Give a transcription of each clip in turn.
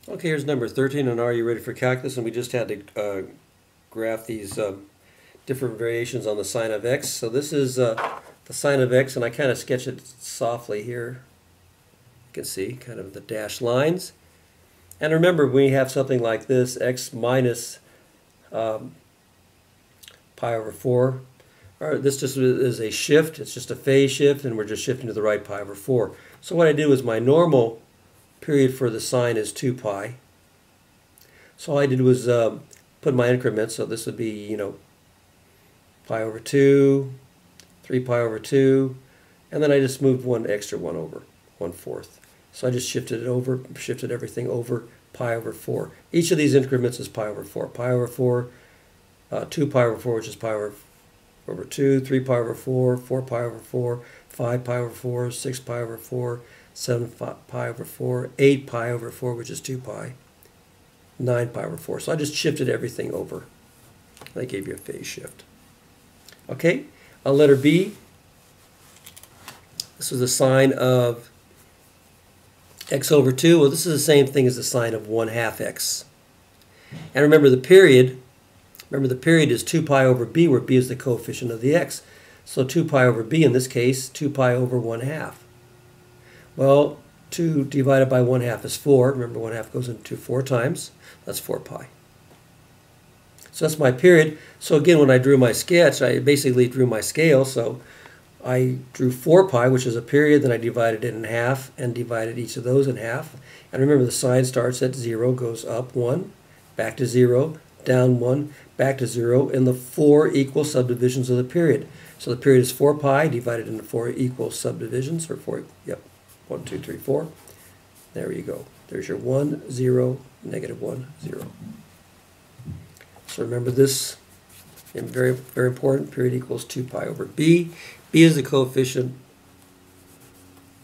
Okay, here's number 13 on Are You Ready for Calculus? And we just had to graph these different variations on the sine of x. So this is the sine of x, and I kind of sketch it softly here. You can see kind of the dashed lines. And remember, we have something like this, x minus pi over 4. This just is a shift. It's just a phase shift, and we're just shifting to the right pi over 4. So what I do is my normal period for the sine is 2 pi. So all I did was put my increments. So this would be, pi over 2, 3 pi over 2, and then I just moved one extra one over, 1/4. So I just shifted everything over pi over 4. Each of these increments is pi over 4. Pi over 4, 2 pi over 4, which is pi over 2, 3 pi over 4, 4 pi over 4, 5 pi over 4, 6 pi over 4, 7 pi over 4, 8 pi over 4, which is 2 pi, 9 pi over 4. So I just shifted everything over. That gave you a phase shift. Okay, letter B. This is the sine of x over 2. Well, this is the same thing as the sine of 1/2 x. And remember the period is 2 pi over b, where b is the coefficient of the x. So 2 pi over b, in this case, 2 pi over 1/2. Well, 2 divided by 1/2 is 4. Remember, 1/2 goes into 4 times. That's 4 pi. So that's my period. So again, when I drew my sketch, I basically drew my scale. So I drew 4 pi, which is a period. Then I divided it in half and divided each of those in half. And remember, the sine starts at 0, goes up 1, back to 0, down 1, back to 0, in the 4 equal subdivisions of the period. So the period is 4 pi divided into 4 equal subdivisions, or 4, 1, 2, 3, 4. There you go. There's your 1, 0, negative 1, 0. So remember this, and very, very important, period equals 2 pi over b. B is the coefficient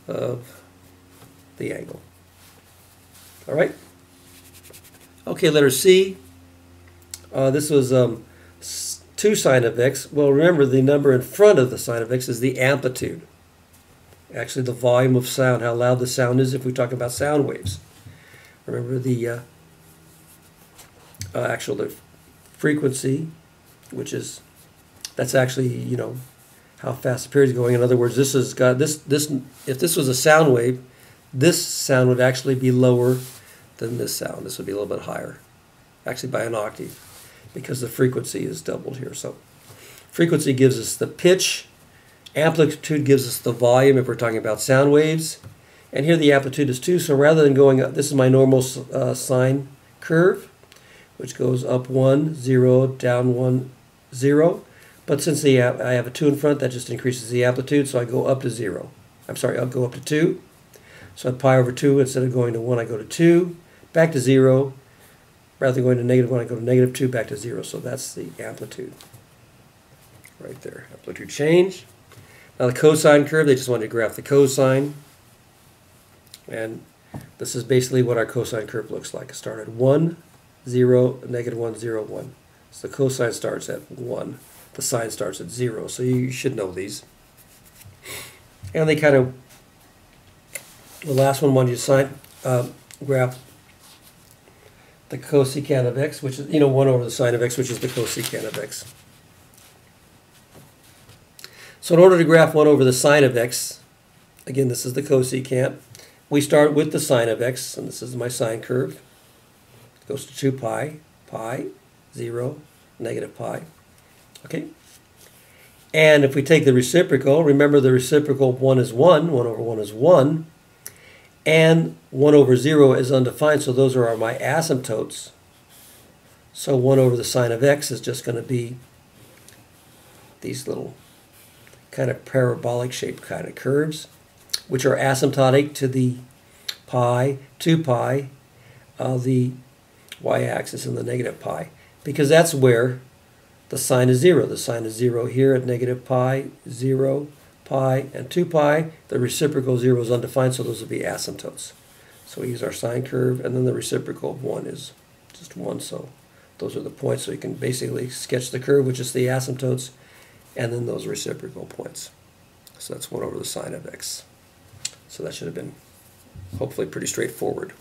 of the angle. All right? Okay, letter C. This was 2 sine of x. Well, remember, the number in front of the sine of x is the amplitude. Actually, the volume of sound, how loud the sound is if we talk about sound waves. Remember the the frequency, which is, that's actually, how fast the period is going. In other words, this has got if this was a sound wave, this sound would actually be lower than this sound. This would be a little bit higher, actually by an octave, because the frequency is doubled here. So frequency gives us the pitch, amplitude gives us the volume if we're talking about sound waves, and here the amplitude is 2. So rather than going up, this is my normal sine curve, which goes up 1, 0, down 1, 0. But since I have a 2 in front, that just increases the amplitude, so I go up to 0. I'm sorry, I'll go up to 2. So at pi over 2, instead of going to 1, I go to 2, back to 0. Rather than going to negative 1, I go to negative 2, back to 0. So that's the amplitude right there, amplitude change. Now the cosine curve, they just wanted to graph the cosine. And this is basically what our cosine curve looks like. It started at 1, 0, negative 1, 0, 1. So the cosine starts at 1. The sine starts at 0. So you should know these. And they kind of, the last one wanted you to graph the cosecant of x, which is, 1 over the sine of x, which is the cosecant of x. So in order to graph 1 over the sine of x, again, this is the cosecant, we start with the sine of x, and this is my sine curve. It goes to 2 pi, pi, 0, negative pi. Okay? And if we take the reciprocal, remember the reciprocal 1 is 1, 1 over 1 is 1, and 1 over 0 is undefined, so those are my asymptotes. So 1 over the sine of x is just going to be these little kind of parabolic shaped kind of curves, which are asymptotic to the pi, 2 pi, the y-axis, and the negative pi, because that's where the sine is 0. The sine is 0 here at negative pi, 0, pi, and 2 pi. The reciprocal 0 is undefined, so those will be asymptotes. So we use our sine curve, and then the reciprocal of 1 is just 1, so those are the points. So you can basically sketch the curve, which is the asymptotes, and then those reciprocal points. So that's 1 over the sine of x. So that should have been hopefully pretty straightforward.